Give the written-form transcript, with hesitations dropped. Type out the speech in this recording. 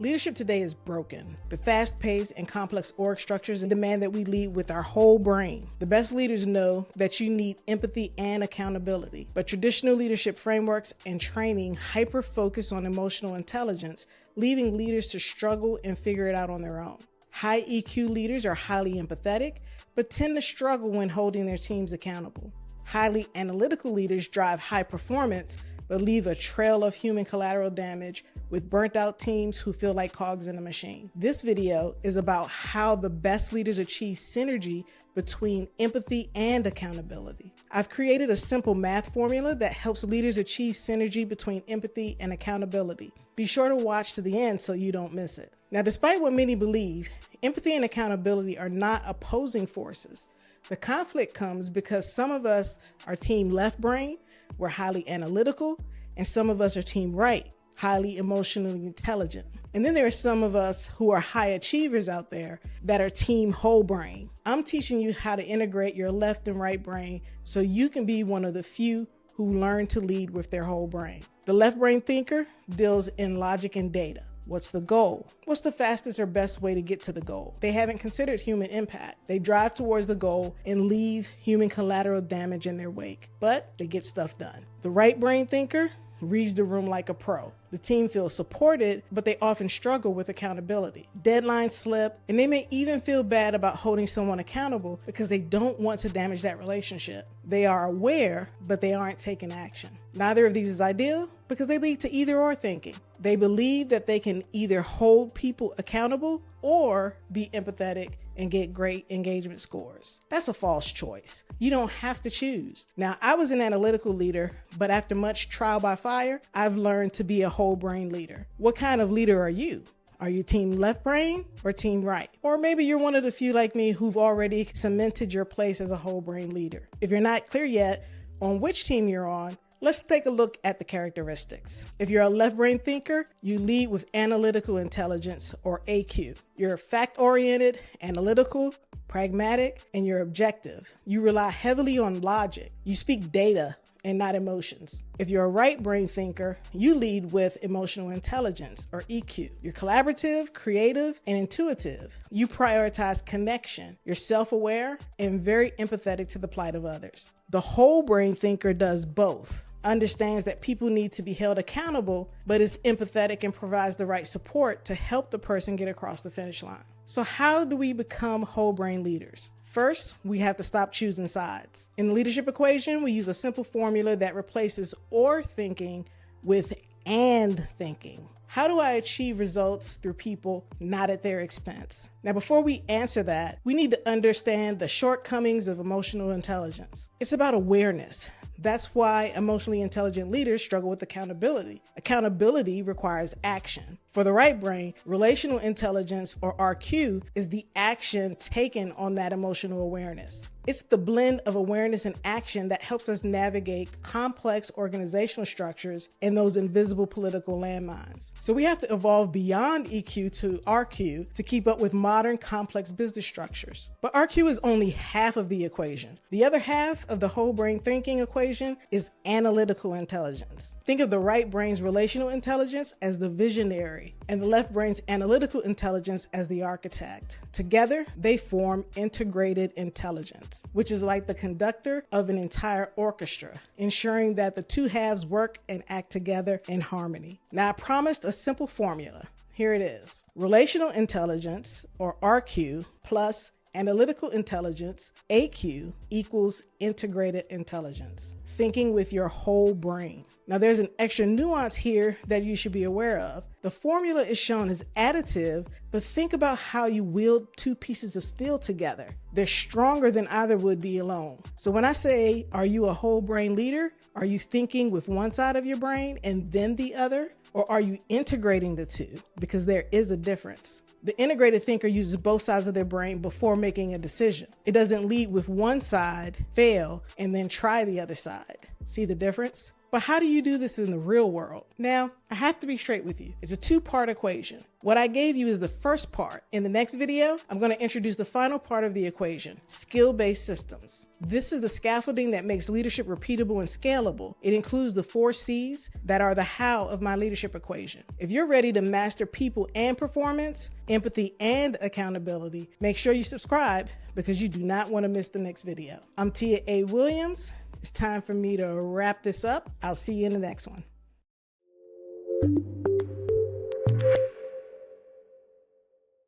Leadership today is broken. The fast-paced and complex org structures demand that we lead with our whole brain. The best leaders know that you need empathy and accountability, but traditional leadership frameworks and training hyper-focus on emotional intelligence, leaving leaders to struggle and figure it out on their own. High EQ leaders are highly empathetic, but tend to struggle when holding their teams accountable. Highly analytical leaders drive high performance, but leave a trail of human collateral damage with burnt out teams who feel like cogs in a machine. This video is about how the best leaders achieve synergy between empathy and accountability. I've created a simple math formula that helps leaders achieve synergy between empathy and accountability. Be sure to watch to the end so you don't miss it. Now, despite what many believe, empathy and accountability are not opposing forces. The conflict comes because some of us are team left brain, we're highly analytical, and some of us are team right, highly emotionally intelligent. And then there are some of us who are high achievers out there that are team whole brain. I'm teaching you how to integrate your left and right brain so you can be one of the few who learn to lead with their whole brain. The left brain thinker deals in logic and data. What's the goal? What's the fastest or best way to get to the goal? They haven't considered human impact. They drive towards the goal and leave human collateral damage in their wake, but they get stuff done. The right brain thinker reads the room like a pro. The team feels supported, but they often struggle with accountability. Deadlines slip, and they may even feel bad about holding someone accountable because they don't want to damage that relationship. They are aware, but they aren't taking action. Neither of these is ideal because they lead to either or thinking. They believe that they can either hold people accountable or be empathetic and get great engagement scores. That's a false choice. You don't have to choose. Now, I was an analytical leader, but after much trial by fire, I've learned to be a whole brain leader. What kind of leader are you? Are you team left brain or team right? Or maybe you're one of the few like me who've already cemented your place as a whole brain leader. If you're not clear yet on which team you're on, let's take a look at the characteristics. If you're a left brain thinker, you lead with analytical intelligence or AQ. You're fact-oriented, analytical, pragmatic, and you're objective. You rely heavily on logic. You speak data and not emotions. If you're a right brain thinker, you lead with emotional intelligence or EQ. You're collaborative, creative, and intuitive. You prioritize connection. You're self-aware and very empathetic to the plight of others. The whole brain thinker does both. Understands that people need to be held accountable, but is empathetic and provides the right support to help the person get across the finish line. So how do we become whole brain leaders? First, we have to stop choosing sides. In the leadership equation, we use a simple formula that replaces or thinking with and thinking. How do I achieve results through people, not at their expense? Now, before we answer that, we need to understand the shortcomings of emotional intelligence. It's about awareness. That's why emotionally intelligent leaders struggle with accountability. Accountability requires action. For the right brain, relational intelligence, or RQ, is the action taken on that emotional awareness. It's the blend of awareness and action that helps us navigate complex organizational structures and those invisible political landmines. So we have to evolve beyond EQ to RQ to keep up with modern complex business structures. But RQ is only half of the equation. The other half of the whole brain thinking equation is analytical intelligence. Think of the right brain's relational intelligence as the visionary and the left brain's analytical intelligence as the architect. Together, they form integrated intelligence, which is like the conductor of an entire orchestra, ensuring that the two halves work and act together in harmony. Now, I promised a simple formula. Here it is. Relational intelligence, or RQ, plus analytical intelligence, AQ, equals integrated intelligence. Thinking with your whole brain. Now, there's an extra nuance here that you should be aware of. The formula is shown as additive, but think about how you wield two pieces of steel together. They're stronger than either would be alone. So when I say, are you a whole brain leader? Are you thinking with one side of your brain and then the other? Or are you integrating the two? Because there is a difference. The integrated thinker uses both sides of their brain before making a decision. It doesn't lead with one side, fail, and then try the other side. See the difference? But how do you do this in the real world? Now, I have to be straight with you. It's a two-part equation. What I gave you is the first part. In the next video, I'm going to introduce the final part of the equation, skill-based systems. This is the scaffolding that makes leadership repeatable and scalable. It includes the 4 C's that are the how of my leadership equation. If you're ready to master people and performance, empathy and accountability, make sure you subscribe because you do not want to miss the next video. I'm Tia A. Williams. It's time for me to wrap this up. I'll see you in the next one.